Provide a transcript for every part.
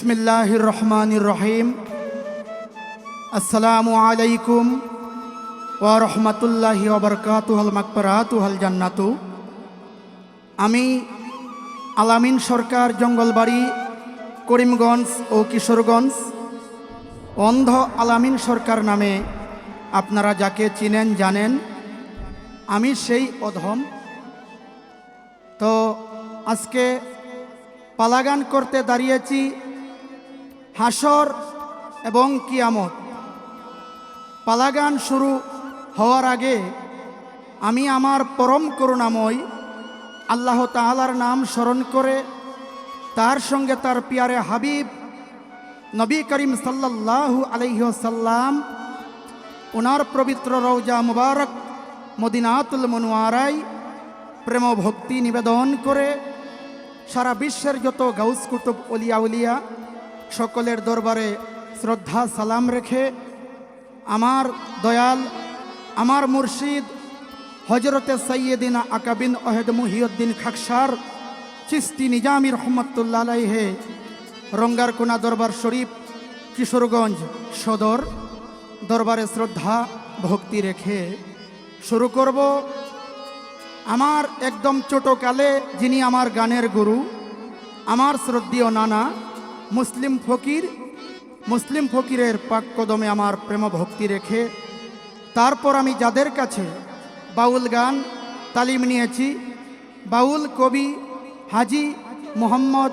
বিসমিল্লাহির রহমানির রহিম। আসসালামু আলাইকুম ওয়া রাহমাতুল্লাহি ওয়া বারাকাতুহুল মাগফিরাতুল জান্নাতু। আমি আলামিন সরকার জঙ্গলবাড়ি, করিমগঞ্জ ও কিশোরগঞ্জ, অন্ধ আলামিন সরকার নামে আপনারা যাকে চিনেন জানেন, আমি সেই অধম। তো আজকে পালাগান করতে দাঁড়িয়েছি হাসর এবং কিয়ামত। পালাগান শুরু হওয়ার আগে আমি আমার পরম করুণাময় আল্লাহ তাআলার নাম স্মরণ করে তার সঙ্গে তার পিয়ারে হাবিব নবী করিম সাল্লাল্লাহু আলাইহি ওয়াসাল্লাম ওনার পবিত্র রওজা মুবারক মদিনাতুল মুনওয়ারায় প্রেম ভক্তি নিবেদন করে সারা বিশ্বের যত গাউস কুতুব ওলিয়া উলিয়া সকলের দরবারে শ্রদ্ধা সালাম রেখে আমার দয়াল, আমার মুর্শিদ হজরতে সৈয়দিনা আকাবিন ওহেদ মুহিউদ্দিন খাকসার চিস্তি নিজামি রহমতুল্লাহ আলাইহে রঙ্গারকোনা দরবার শরীফ কিশোরগঞ্জ সদর দরবারে শ্রদ্ধা ভক্তি রেখে শুরু করব আমার একদম ছোটকালে যিনি আমার গানের গুরু, আমার শ্রদ্ধেয় নানা মুসলিম ফকিরের পাক কদমে আমার প্রেম ভক্তি রেখে তারপর আমি যাদের কাছে বাউল গান তালিম নিয়েছি, বাউল কবি হাজি মোহাম্মদ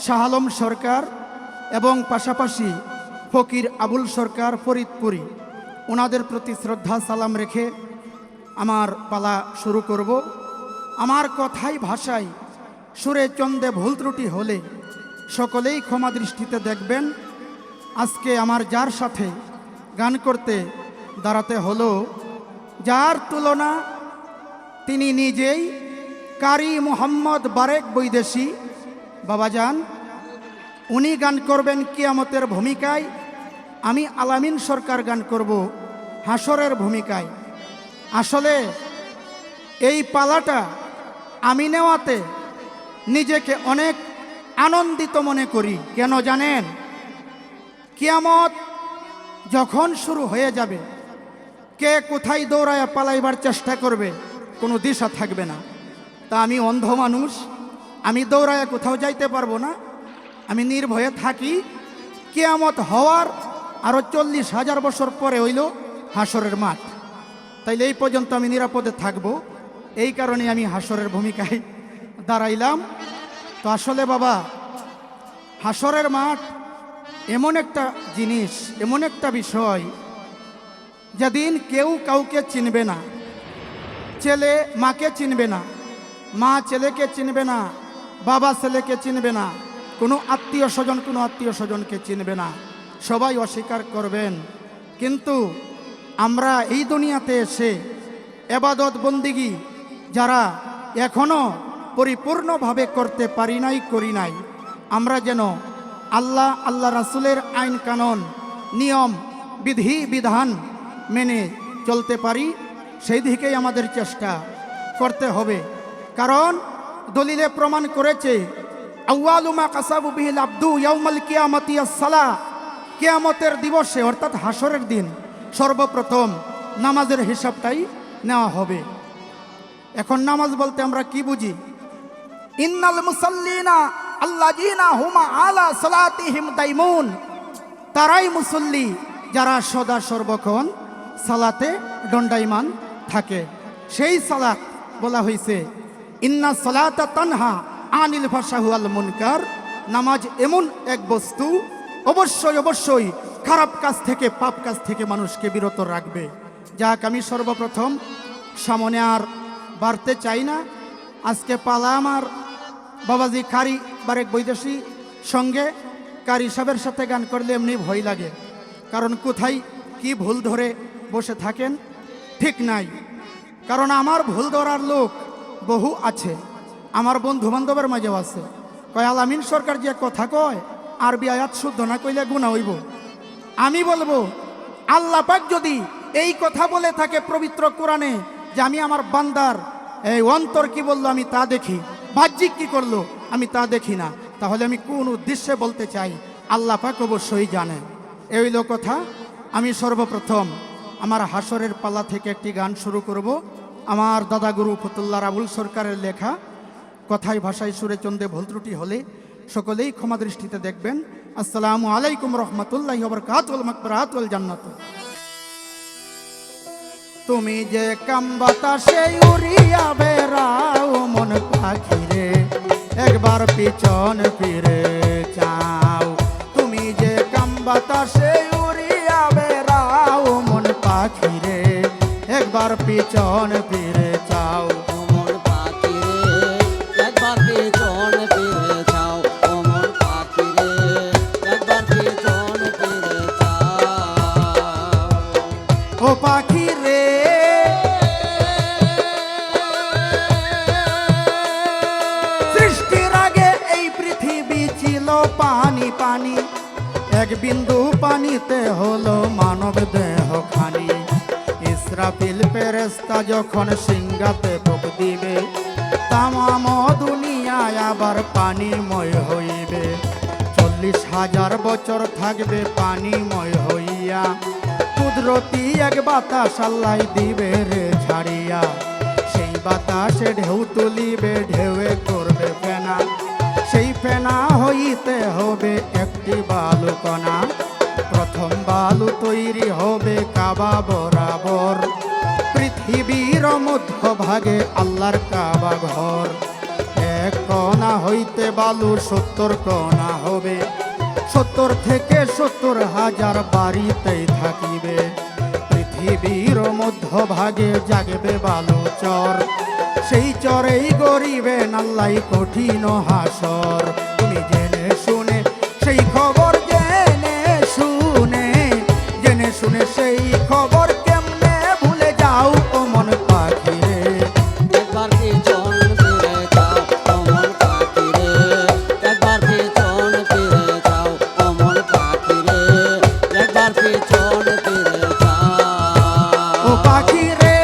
শাহ আলম সরকার এবং পাশাপাশি ফকির আবুল সরকার ফরিদপুরি, ওনাদের প্রতি শ্রদ্ধা সালাম রেখে আমার পালা শুরু করব। আমার কথাই ভাষায় সুরে চন্দে ভুল ত্রুটি হলে সকলেই ক্ষমা দৃষ্টিতে দেখবেন। আজকে আমার যার সাথে গান করতে দাঁড়াতে হলো, যার তুলনা তিনি নিজেই কারি মোহাম্মদ বারেক বৈদেশি বাবাজান, উনি গান করবেন কিয়ামতের ভূমিকায়, আমি আলামিন সরকার গান করব হাসরের ভূমিকায়। আসলে এই পালাটা আমি নেওয়াতে নিজেকে অনেক আনন্দিত মনে করি। কেন জানেন? কিয়ামত যখন শুরু হয়ে যাবে, কে কোথায় দৌড়ায় পালাইবার চেষ্টা করবে কোনো দিশা থাকবে না। তা আমি অন্ধ মানুষ, আমি দৌড়ায় কোথাও যাইতে পারবো না, আমি নির্ভয়ে থাকি। কিয়ামত হওয়ার আরও 40,000 বছর পরে হইল হাসরের মাঠ, তাইলে এই পর্যন্ত আমি নিরাপদে থাকব। এই কারণে আমি হাসরের ভূমিকায় দাঁড়াইলাম। তো আসলে বাবা, হাসরের মাঠ এমন একটা জিনিস, এমন একটা বিষয়, যেদিন কেউ কাউকে চিনবে না, ছেলে মাকে চিনবে না, মা ছেলেকে চিনবে না, বাবা ছেলেকে চিনবে না, কোনো আত্মীয় স্বজনকে চিনবে না, সবাই অস্বীকার করবেন। কিন্তু আমরা এই দুনিয়াতে এসে এবাদত বন্দিগি যারা এখনো পরিপূর্ণভাবে করতে করি নাই, আমরা যেন আল্লাহ রাসূলের আইন কানুন নিয়ম বিধি বিধান মেনে চলতে পারি, সেই দিকেই আমাদের চেষ্টা করতে হবে। কারণ দলিলে প্রমাণ করেছে, আউয়ালু মা কাসাবু বিহিল আবদু ইয়াউমাল কিয়ামতি আস-সালাহ, কিয়ামতের দিবসে অর্থাৎ হাসরের দিন সর্বপ্রথম নামাজের হিসাবটাই নেওয়া হবে। এখন নামাজ বলতে আমরা কি বুঝি? ইন্নাল মুসাল্লিনা আল্লাযিনা হুমা আলা সালাতিহিম দাইমুন, তারাই মুসল্লি যারা সদা সর্বক্ষণ সালাতে দণ্ডায়মান থাকে। সেই সালাত বলা হয়েছে ইন্না সালাতা তানহা আনিল ফাহশাই ওয়াল মুনকার, নামাজ এমন এক বস্তু অবশ্যই খারাপ কাজ থেকে, পাপ কাজ থেকে মানুষকে বিরত রাখবে। যাক, আমি সর্বপ্রথম সামনে আর বাড়তে চাই না। আজকে পালা আমার বাবাজি কারি বারেক বৈদেশি সঙ্গে। কারি সাহেবের সাথে গান করলে এমনি ভয় লাগে, কারণ কোথায় কি ভুল ধরে বসে থাকেন ঠিক নাই। কারণ আমার ভুল ধরার লোক বহু আছে, আমার বন্ধু বান্ধবের মাঝেও আছে। কয় আলামিন সরকার যে কথা কয় আরবি আয়াত শুদ্ধ না কইলে গুনাহ হইব। আমি বলবো, আল্লাহ পাক যদি এই কথা বলে থাকে পবিত্র কোরআনে যে আমি আমার বান্দার এই অন্তর কি বললো আমি তা দেখি, বাহ্যিক কি করলো আমি তা দেখি না, তাহলে আমি কোন উদ্দেশ্যে বলতে চাই আল্লাহ পাক অবশ্যই জানেন। এই হইল কথা। আমি সর্বপ্রথম আমার হাসরের পালা থেকে একটি গান শুরু করব। আমার দাদা গুরু ফতুল্লাহ আবুল সরকারের লেখা। কথায় ভাষায় সুরে চন্দে ভুল ত্রুটি হলে সকলেই ক্ষমা দৃষ্টিতে দেখবেন। আসসালামু আলাইকুম রহমতুল্লাহি ওয়া বারাকাতুহু মাগফিরাতুল জান্নাত। তুমি যে কাম বাতাসে উড়িয়া বেড়াও মন পাখি রে, একবার পিছন ফিরে চাও। তুমি যে কাম বাতাসে উড়িয়া বেড়াও মন পাখি রে, একবার পিছন ফিরে চাও। মন পাখি রে একবার পিছন ফিরে যাও, ও মন পাখি রে একবার পিছন ফিরে যাও। ও পাখি রে সৃষ্টির আগে এই পৃথিবী ছিল পানি পানি, এক বিন্দু পানিতে হলো মানব দেহ খানি। ইসরাফিল ফেরেশতা যখন সিংহাতে ভোগ দিবে, তামাম দুনিয়ায় আবার পানিময় হইবে। 40,000 বছর থাকবে পানিময় হইয়া, কুদরতি এক বাতাস আল্লাহ দিবে রে ছাড়িয়া। সেই বাতাসে ঢেউ তুলিবে, ঢেউয়ে করবে ফেনা, সেই ফেনা হইতে হবে একটি বালুকণা। প্রথম বালু তৈরি হবে কাবা বরাবর, পৃথিবীর মধ্যভাগে আল্লাহর কাবা ঘর। এক কণা হইতে বালু 70 কণা হবে, 70 থেকে 70,000 বাড়িতেই থাকিবে। পৃথিবীর মধ্যভাগে জাগবে বালু চর, সেই চরেই গরিবেন আল্লাহ কঠিন হাসর। তুমি জেনে শুনে সেই খবর জেনে শুনে, জেনে শুনে সেই খবর কেমনে ভুলে যাও ও মন পাখি রে। একবার পিছন ফিরে যাও, ও মন পাখি রে একবার পিছন ফিরে যাও, ও মন পাখি রে একবার পিছন ফিরে যাও। ও পাখি রে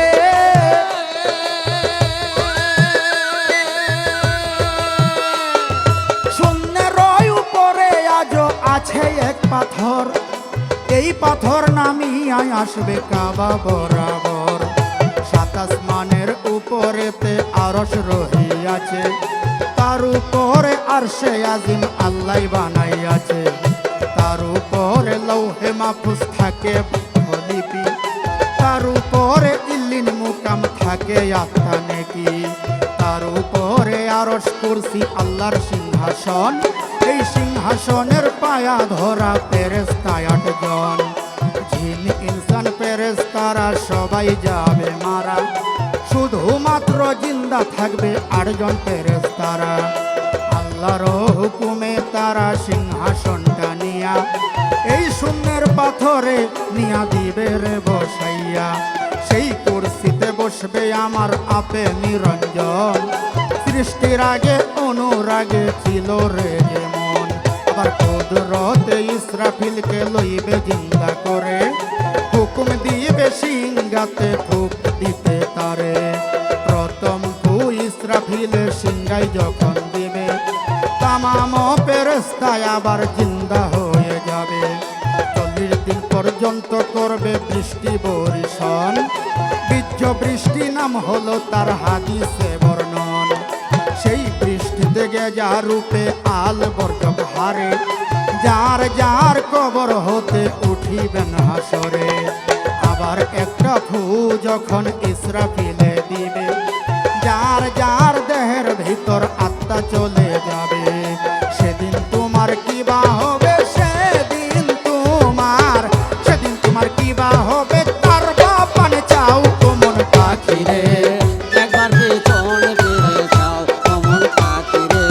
শূন্যের উপরে আজও আছে এক পাথর, এই পাথর নামিয়ায় আসবে কাবা বরাবর। 7 আসমানের উপরেতে আরশ রহিয়াছে, তার উপরে আরশে আজিম আল্লাহ বানাইয়াছে। তার উপরে লৌহে মাহফুজ থাকে লিপি, তার উপরে ইল্লিন মুকাম থাকে আত্মা নেকি। তার উপরে আরশ কুরসি আল্লাহর সিংহাসন, এই সিংহাসনের পায়া ধরা ফেরেশতা 8 জন। জিন ইনসান ফেরেশতারা সবাই যাবে মারা, শুধুমাত্র জিন্দা থাকবে 8 জন ফেরেশতারা। আল্লাহর হুকুমে তারা সিংহাসনটা নিয়া এই শূন্যের পাথরে নিয়া দিবে রে বসাইয়া। সেই কুরসিতে বসবে আমার আপে নিরঞ্জন, সৃষ্টির আগে অনুরাগে ছিল রে যেমন। আবার কুদরতে ইসরাফিলকে লইবে জিন্দা করে, হুকুম দিবে সিংহাতে ফুক দিতে তারে। প্রথম ফু ইসরাফিলের সিংহায় যখন দিবে, তামাম ফেরেশতা আবার জিন্দা হয়ে যাবে। 40 দিন পর্যন্ত করবে বৃষ্টি বর্ষণ, বীর্য বৃষ্টি নাম হলো তার হাদিসে বর্ণন। সেই বৃষ্টি থেকে যা রূপে আল বর্জক হারে, যার যার কবর হতে উঠিবেন হাসরে। আবার একটা ফু যখন ইসরাফিলে দিবে, যার যার দেহের ভিতর আত্মা চলে যাবে। সেদিন তোমার কি বা হবে, সেদিন তোমার কি বা হবে, তার বাপানে চাও ও মন পাখি রে। একবার পিছন ফিরে যাও, ও মন পাখি রে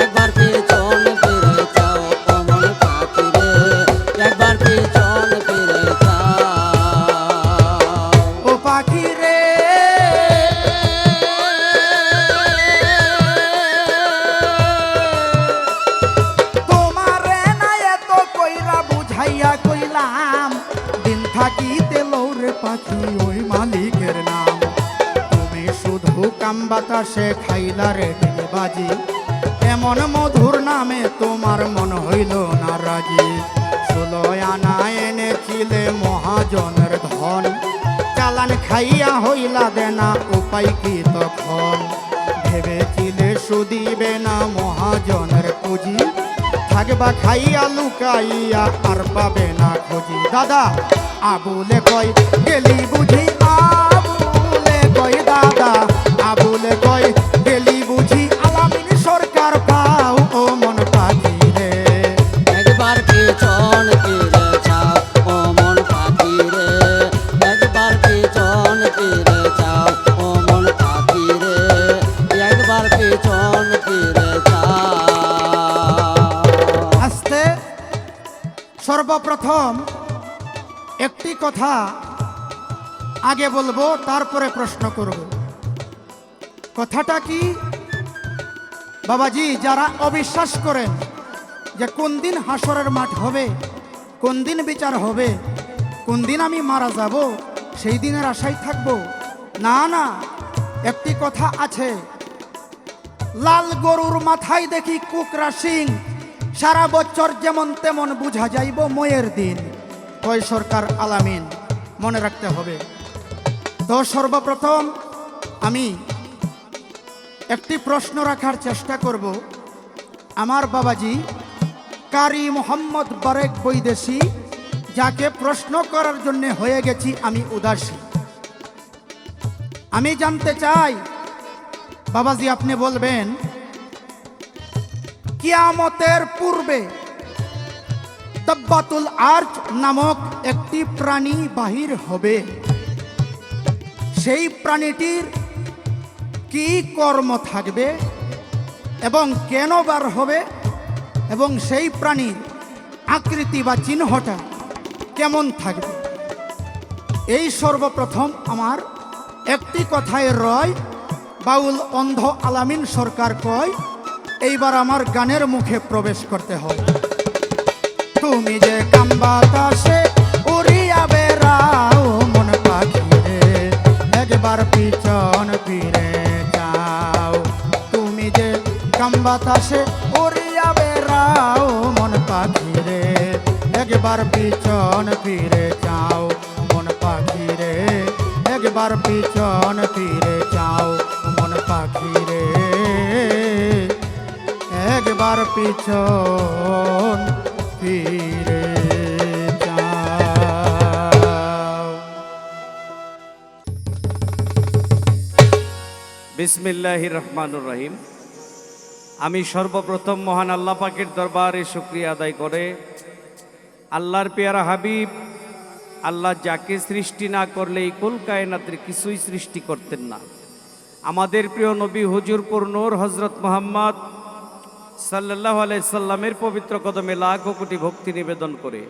একবার পিছন ফিরে যাও, ও মন পাখি রে একবার পিছন ফিরে যাও। ও পাখি রে তোমারে না এত কইরা বুঝাইয়া কইলাম, দিন থাকিতে লৌরে পাখি ওই মালিকের নাম। তুমি শুধু কাম বাতাসে খাইলা রে বাজি, এমন মধুর নামে তোমার মন হইল না রাজি। 16 আনা এনেছিলে মহাজনের ধন, চালান খাইয়া হইলা দেনা উপায় কি তখন? ভেবেছিলে সুদিবে না মহাজনের পুঁজি, থাকবা খাইয়া লুকাইয়া আর পাবে না খুঁজি। দাদা আবুলে কয় গেলি বুঝি, আবুলে কয় দাদা, আবুলে কয় গেলি বুঝি, আলামিন সরকার পাও ও মন পাখি রে। একবার পিছন ফিরে যাও ও মন পাখি রে, একবার পিছন ফিরে যাও ও মন পাখি রে, একবার পিছন ফিরে যাও। আস্তে সর্বপ্রথম একটি কথা আগে বলবো, তারপরে প্রশ্ন করব। কথাটা কি বাবাজি? যারা অবিশ্বাস করেন যে কোন দিন হাসরের মাঠ হবে, কোন দিন বিচার হবে, কোন দিন আমি মারা যাব, সেই দিনের আশায় থাকবো, না না, একটি কথা আছে, লাল গরুর মাথায় দেখি কুকরা সিং, সারা বছর যেমন তেমন বুঝা যাইব ময়ের দিন। কয় সরকার আলামিন, মনে রাখতে হবে। তো সর্বপ্রথম আমি একটি প্রশ্ন রাখার চেষ্টা করব। আমার বাবাজি কারি মোহাম্মদ বারেক বৈদেশি, যাকে প্রশ্ন করার জন্য হয়ে গেছি আমি উদাসী। আমি জানতে চাই বাবাজি, আপনি বলবেন কিয়ামতের পূর্বে দাব্বাতুল আরজ নামক একটি প্রাণী বাহির হবে, সেই প্রাণীটির কি কর্ম থাকবে এবং কেন বার হবে, এবং সেই প্রাণীর আকৃতি বা চিহ্নটা কেমন থাকবে? এই সর্বপ্রথম আমার একটি কথায় রয়, বাউল অন্ধ আলামিন সরকার কয়, এইবার আমার গানের মুখে প্রবেশ করতে হবে। তুমি যে কাম বাতাসে উড়িয়া বেড়াও মন পাখি রে, একবার পিছন ফিরে যাও। তুমি যে কাম বাতাসে উড়িয়া বেড়াও মন পাখি রে, একবার পিছন ফিরে যাও মন পাখি রে, একবার পিছন ফিরে যাও মন পাখি রে, একবার পিছন ফিরে যাও। বিসমিল্লাহির রহমানুর রহিম। আমি সর্বপ্রথম মহান আল্লাহ পাকের দরবারে শুকরিয়া আদায় করে আল্লাহর পেয়ারা হাবিব, আল্লাহ যাকে সৃষ্টি না করলে এই কুল কায়নাতের কিছুই সৃষ্টি করতেন না, আমাদের প্রিয় নবী হুজুরপুর নূর হজরত মুহাম্মদ সাল্লাল্লাহু আলাইহি সাল্লামের পবিত্র কদমে লাখো কোটি ভক্তি নিবেদন করে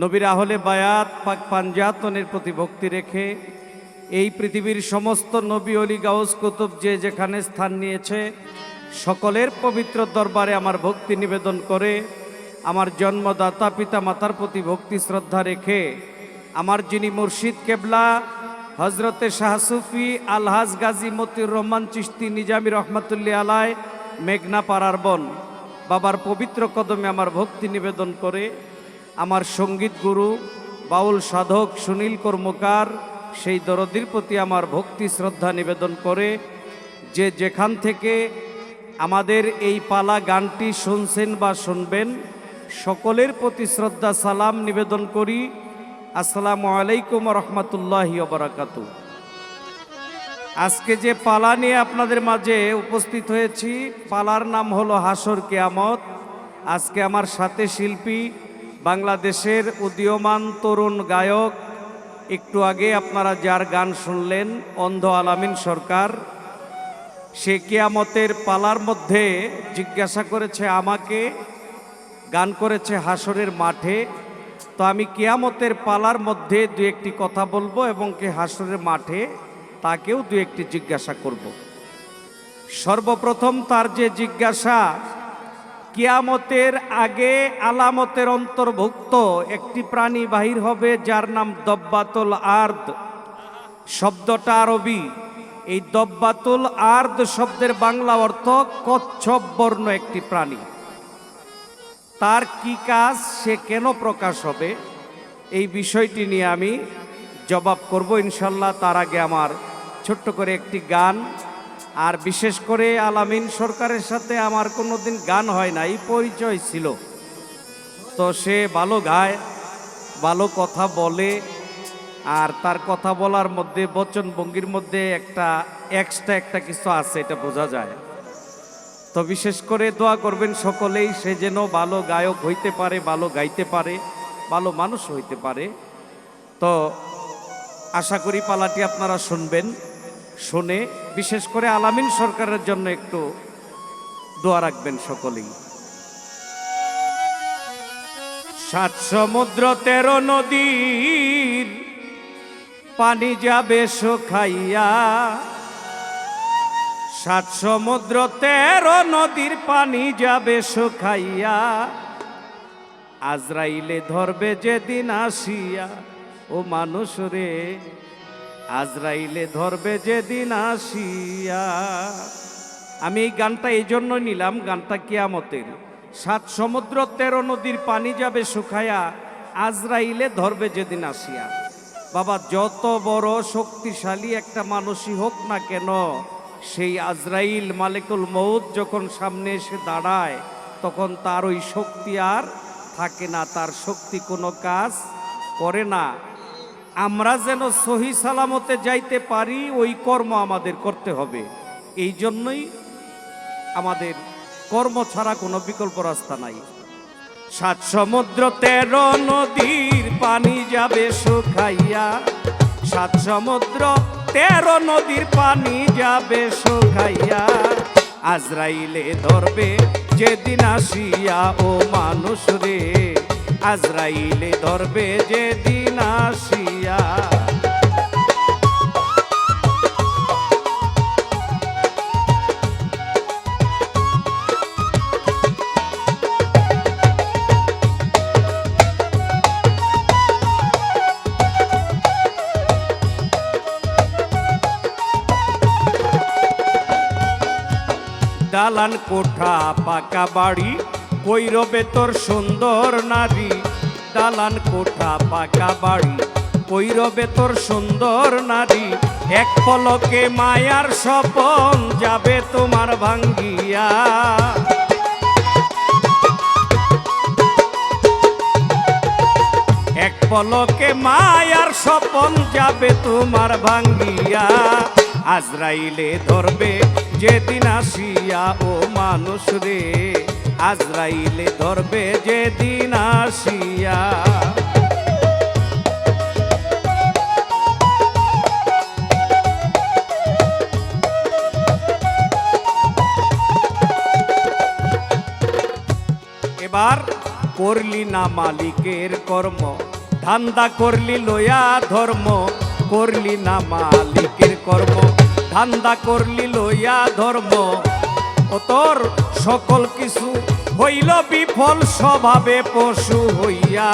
নবীর আহলে বায়াত পাক পাঞ্জাতনের প্রতি ভক্তি রেখে এই পৃথিবীর সমস্ত নবী অলি গাউস কুতুব যে যেখানে স্থান নিয়েছে সকলের পবিত্র দরবারে আমার ভক্তি নিবেদন করে আমার জন্মদাতা পিতা মাতার প্রতি ভক্তি শ্রদ্ধা রেখে আমার যিনি মুর্শিদ কেবলা হজরতে শাহ সুফি আলহাজ গাজী মতিউর রহমান চিশতি নিজামী রহমাতুল্লাহ আলাই মেঘনা পাড়ার বন বাবার পবিত্র কদমে আমার ভক্তি নিবেদন করে আমার সঙ্গীত গুরু বাউল সাধক সুনীল কর্মকার সেই দরদির প্রতি আমার ভক্তি শ্রদ্ধা নিবেদন করে যে যেখান থেকে আমাদের এই পালা গানটি শুনছেন বা শুনবেন সকলের প্রতি শ্রদ্ধা সালাম নিবেদন করি। আসসালামু আলাইকুম রহমতুল্লাহি ওয়া বারাকাতুহু। আজকে যে পালা নিয়ে আপনাদের মাঝে উপস্থিত হয়েছি, পালার নাম হলো হাসর কিয়ামত। আজকে আমার সাথে শিল্পী, বাংলাদেশের উদীয়মান তরুণ গায়ক, একটু আগে আপনারা যার গান শুনলেন অন্ধ আলামিন সরকার, সে কিয়ামতের পালার মধ্যে জিজ্ঞাসা করেছে আমাকে, গান করেছে হাসরের মাঠে। তো আমি কিয়ামতের পালার মধ্যে দু একটি কথা বলবো এবং কে হাসরের মাঠে তাকেও দু একটি জিজ্ঞাসা করব। সর্বপ্রথম তার যে জিজ্ঞাসা, কিয়ামতের আগে আলামতের অন্তর্ভুক্ত একটি প্রাণী বাহির হবে যার নাম দব্বাতুল আরদ। শব্দটা আরবি, এই দব্বাতুল আর্দ শব্দের বাংলা অর্থ কচ্ছপ বর্ণ একটি প্রাণী। তার কি কাজ, সে কেন প্রকাশ হবে, এই বিষয়টি নিয়ে আমি জবাব করব ইনশাল্লাহ। তার আগে আমার ছোট্ট করে একটি গান, আর বিশেষ করে আলামিন সরকারের সাথে আমার কোনোদিন গান হয় না, এই পরিচয় ছিল। তো সে ভালো গায়, ভালো কথা বলে, আর তার কথা বলার মধ্যে বচন ভঙ্গির মধ্যে একটা এক্সট্রা একটা কিছু আছে, এটা বোঝা যায়। তো বিশেষ করে দোয়া করবেন সকলেই, সে যেন ভালো গায়ক হইতে পারে, ভালো গাইতে পারে, ভালো মানুষ হইতে পারে। তো আশা করি পালাটি আপনারা শুনবেন, শুনে বিশেষ করে আলামিন সরকারের জন্য একটু দোয়া রাখবেন সকলেই। 7 সমুদ্র 13 নদীর পানি যাবে শুকাইয়া, 7 সমুদ্র 13 নদীর পানি যাবে শুকাইয়া, আজরাইলে ধরবে যেদিন আসিয়া, ও মানুষ রে আজরাইলে ধরবে যেদিন আসিয়া। আমি এই গানটা এই জন্য নিলাম, গানটা কিয়ামতের। 7 সমুদ্র 13 নদীর পানি যাবে শুকাইয়া, আজরাইলে ধরবে যেদিন আসিয়া। বাবা, যত বড় শক্তিশালী একটা মানুষই হোক না কেন, সেই আজরাইল মালিকুল মউত যখন সামনে এসে দাঁড়ায়, তখন তার ওই শক্তি আর থাকে না, তার শক্তি কোনো কাজ করে না। আমরা যেন সহি সালামতে যাইতে পারি, ওই কর্ম আমাদের করতে হবে। এই জন্যই আমাদের কর্ম ছাড়া কোনো বিকল্প রাস্তা নাই। 7 সমুদ্র 13 নদীর পানি যাবে শুকাইয়া, 7 সমুদ্র 13 নদীর পানি যাবে শুকাইয়া, আজরাইলে ধরবে যেদিন আসিয়া, ও মানুষ রে আজরাইলে ধরবে যেদিন আসিয়া। দালান কোঠা পাকা বাড়ি কইরবে তোর সুন্দর নারী, দালান কোঠা পাকা বাড়ি কইরবে তোর সুন্দর নারী, এক পলকে মায়ার স্বপন যাবে তোমার ভাঙ্গিয়া। এক পলকে মায়ার স্বপন যাবে তোমার ভাঙ্গিয়া, আজরাইলে ধরবে যেদিন আসিয়া, ও মানুষ রে আজরাইলে ধরবে যেদিন আসিয়া। এবার করলি না মালিকের কর্ম, ধান্দা করলি লয়া ধর্ম, করলি না মালিকের কর্ম, ধান্দা করলি লইয়া ধর্ম, ও তোর সকল কিছু হইল বিফল স্বভাবে পশু হইয়া।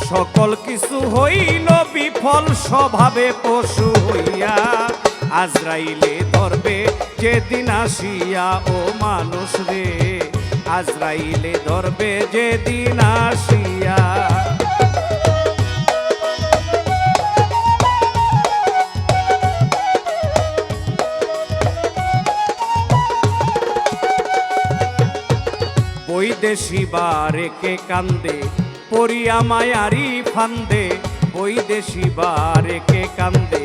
সকল কিছু হইল বিফল স্বভাবে পশু হইয়া, আজরাইলে ধরবে যেদিন আসিয়া, ও মানুষ রে আজরাইলে ধরবে যেদিন আসিয়া। বৈদেশি বারেকে কান্দে পরিয়া মায়ারি ফান্দে, বৈদেশি বারেকে কান্দে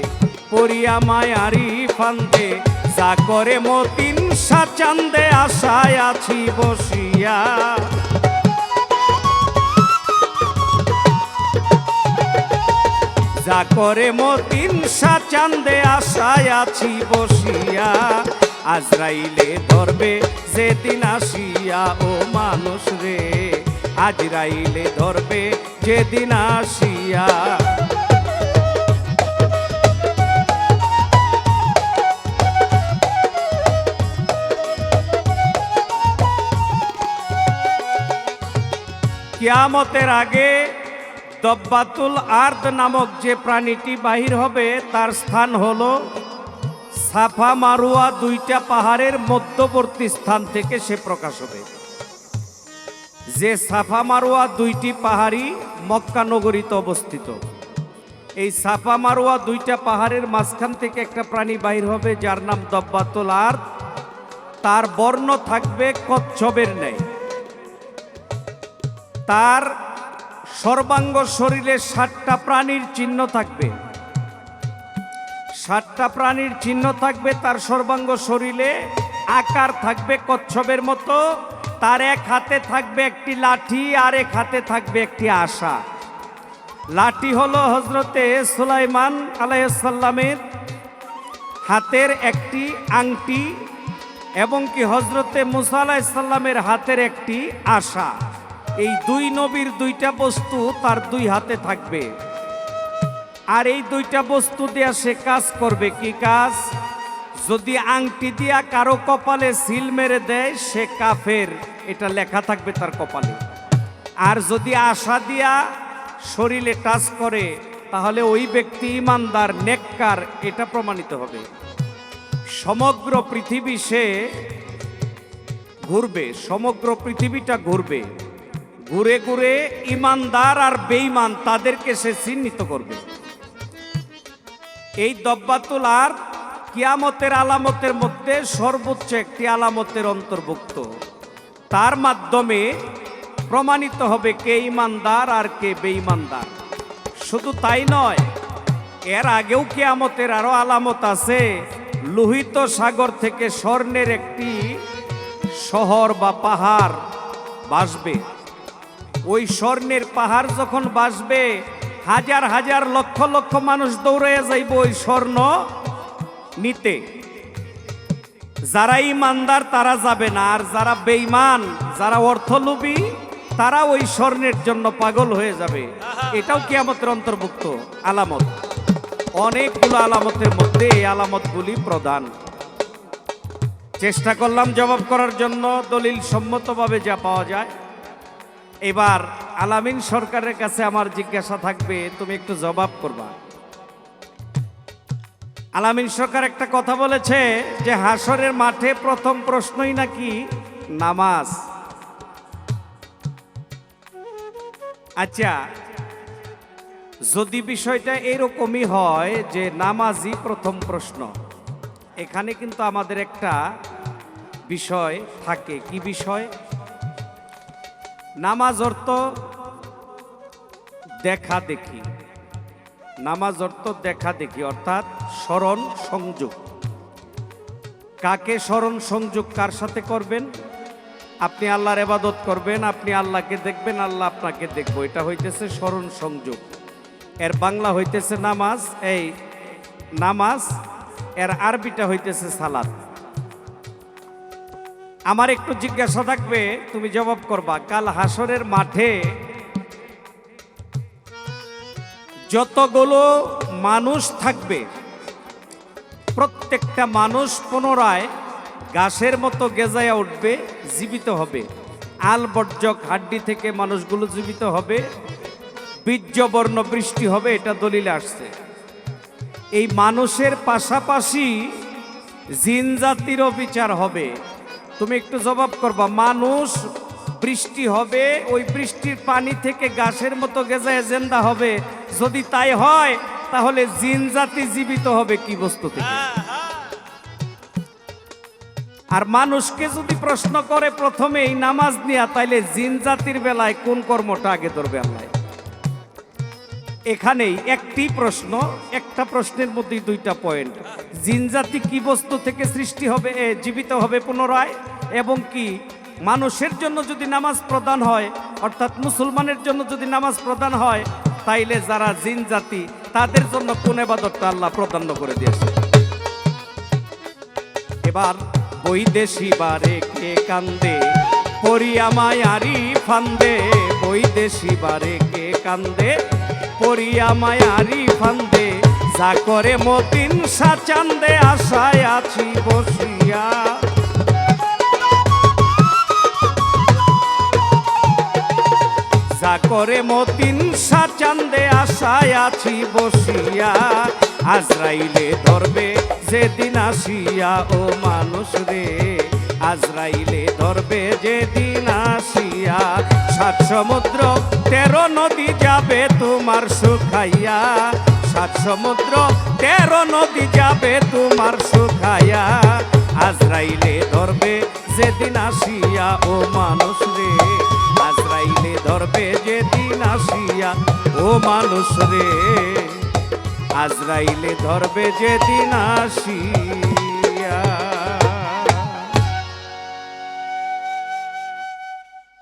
পরিয়া মায়ারি ফান্দে, যা করে মতিন সাচান্দে আশায় আছি বসিয়া। যা করে মতিন সাচান্দে আশায় আছি বসিয়া, আজরাইলে ধরবে যেদিন আসিয়া, ও মানুষ রে আজরাইলে ধরবে যেদিন আসিয়া। কিয়ামতের আগে দব্বাতুল আর্দ নামক যে প্রাণীটি বাহির হবে তার স্থান হলো সাফা মারুয়া দুইটা পাহাড়ের মধ্যবর্তী স্থান থেকে সে প্রকাশ হবে। যে সাফা মারুয়া দুইটি পাহাড়ই মক্কা নগরীতে অবস্থিত। এই সাফা মারুয়া দুইটা পাহাড়ের মাঝখান থেকে একটা প্রাণী বাহির হবে যার নাম দব্বাতুল আর্দ। তার বর্ণ থাকবে কচ্ছপের ন্যায়। তার সর্বাঙ্গ শরীরে 7টা প্রাণীর চিহ্ন থাকবে। 7টা প্রাণীর চিহ্ন থাকবে তার সর্বাঙ্গ শরীরে। আকার থাকবে কচ্ছপের মতো। তার এক হাতে থাকবে একটি লাঠি আর এক হাতে থাকবে একটি আশা। লাঠি হলো হজরতে সুলাইমান আলাইহিস সালামের হাতের একটি আংটি এবং কি হজরতে মুসা আলাইহিস সালামের হাতের একটি আশা। এই দুই নবীর দুইটা বস্তু তার দুই হাতে থাকবে। আর এই দুইটা বস্তু দিয়া সে কাজ করবে। কি কাজ? যদি আংটি দিয়া কারো কপালে সিল মেরে দেয় সে কাফের, এটা লেখা থাকবে তার কপালে। আর যদি আশা দিয়া শরীরে টাচ করে তাহলে ওই ব্যক্তি ইমানদার, নেককার, এটা প্রমাণিত হবে। সমগ্র পৃথিবী সে ঘুরবে, সমগ্র পৃথিবীটা ঘুরবে। ঘুরে ঘুরে ইমানদার আর বেঈমান তাদেরকে সে চিহ্নিত করবে। এই দব্বাতুল আর্দ কিয়ামতের আলামতের মধ্যে সর্বোচ্চ একটি আলামতের অন্তর্ভুক্ত। তার মাধ্যমে প্রমাণিত হবে কে ইমানদার আর কে বেঈমানদার। শুধু তাই নয়, এর আগেও কিয়ামতের আরো আলামত আছে। লোহিত সাগর থেকে স্বর্ণের একটি শহর বা পাহাড় ভাসবে। ওই স্বর্ণের পাহাড় যখন ভাসবে হাজার হাজার লক্ষ লক্ষ মানুষ দৌড়াইয়া যাইব ওই স্বর্ণ নিতে। যারা ইমানদার তারা যাবে না, আর যারা বেঈমান, যারা অর্থলোভী, তারা ওই স্বর্ণের জন্য পাগল হয়ে যাবে। এটাও কিয়ামতের অন্তর্ভুক্ত আলামত। অনেকগুলো আলামতের মধ্যে এই আলামতগুলি প্রধান। চেষ্টা করলাম জবাব করার জন্য দলিল সম্মতভাবে যা পাওয়া যায়। এবার আলামিন সরকারের কাছে আমার জিজ্ঞাসা থাকবে, তুমি একটু জবাব করবা। আলামিন সরকার একটা কথা বলেছে যে হাসরের মাঠে প্রথম প্রশ্নই নাকি নামাজ। আচ্ছা, যদি বিষয়টা এরকমই হয় যে নামাজই প্রথম প্রশ্ন, এখানে কিন্তু আমাদের একটা বিষয় থাকে। কি বিষয়? নামাজ অর্থ দেখা দেখি। নামাজ অর্থ দেখা দেখি, অর্থাৎ স্মরণ সংযোগ। কাকে স্মরণ সংযোগ কার সাথে করবেন? আপনি আল্লাহর ইবাদত করবেন, আপনি আল্লাহকে দেখবেন, আল্লাহ আপনাকে দেখবো। এটা হইতেছে স্মরণ সংযোগ। এর বাংলা হইতেছে নামাজ। এই নামাজ, এর আরবিটা হইতেছে সালাত। আমার একটু জিজ্ঞাসা থাকবে, তুমি জবাব করবা। কাল হাসরের মাঠে যতগুলো মানুষ থাকবে প্রত্যেকটা মানুষ পুনরায় গাছের মতো গেজায়া উঠবে, জীবিত হবে। আলবর্জক হাড্ডি থেকে মানুষগুলো জীবিত হবে, বীর্যবর্ণ বৃষ্টি হবে, এটা দলিলে আসছে। এই মানুষের পাশাপাশি জিন জাতিরও বিচার হবে। তুমি একটু জবাব করবা। মানুষ, বৃষ্টি হবে, ওই বৃষ্টির পানি থেকে গাছের মতো গেজায় জিন্দা হবে। যদি তাই হয় তাহলে জিন জাতি জীবিত হবে কি বস্তু থেকে? আর মানুষকে যদি প্রশ্ন করে প্রথমেই নামাজ নিয়া, তাইলে জিন জাতির বেলায় কোন কর্মটা আগে ধরবে আল্লাহ? এখানেই একটি প্রশ্ন, একটা প্রশ্নের মধ্যেই দুইটা পয়েন্ট। জিন জাতি কি বস্তু থেকে সৃষ্টি হবে, জীবিত হবে পুনরায়, এবং কি মানুষের জন্য যদি নামাজ প্রদান হয়, অর্থাৎ মুসলমানের জন্য যদি নামাজ প্রদান হয়, তাইলে যারা জিন জাতি তাদের জন্য কোন ইবাদতটা আল্লাহ প্রদান করে দিয়েছে। এবার বৈদেশি বারে কে কান্দে, পরিয়া মায়ারি ফান্দে। বৈদেশি বারে কে কান্দে, পরিয়া মায়ারি ফান্দে। যা করে মতিন সাচান্দে, আশায় আছি বসিয়া। যা সাগরে মতিন চাঁদে আশায় আছি বসিয়া আজরাইলে ধরবে যেদিন আসিয়া ও মানুষ রে আজরাইলে ধরবে যেদিন আসিয়া সাত সমুদ্র 13 নদী যাবে তোমার শুকাইয়া সাত সমুদ্র 13 নদী যাবে তোমার শুকাইয়া আজরাইলে ধরবে যেদিন আসিয়া ও মানুষ রে আজরাইলে ধরবে যেদিন আসিয়া ও মানুষ রে আজরাইলে ধরবে যেদিন আসিয়া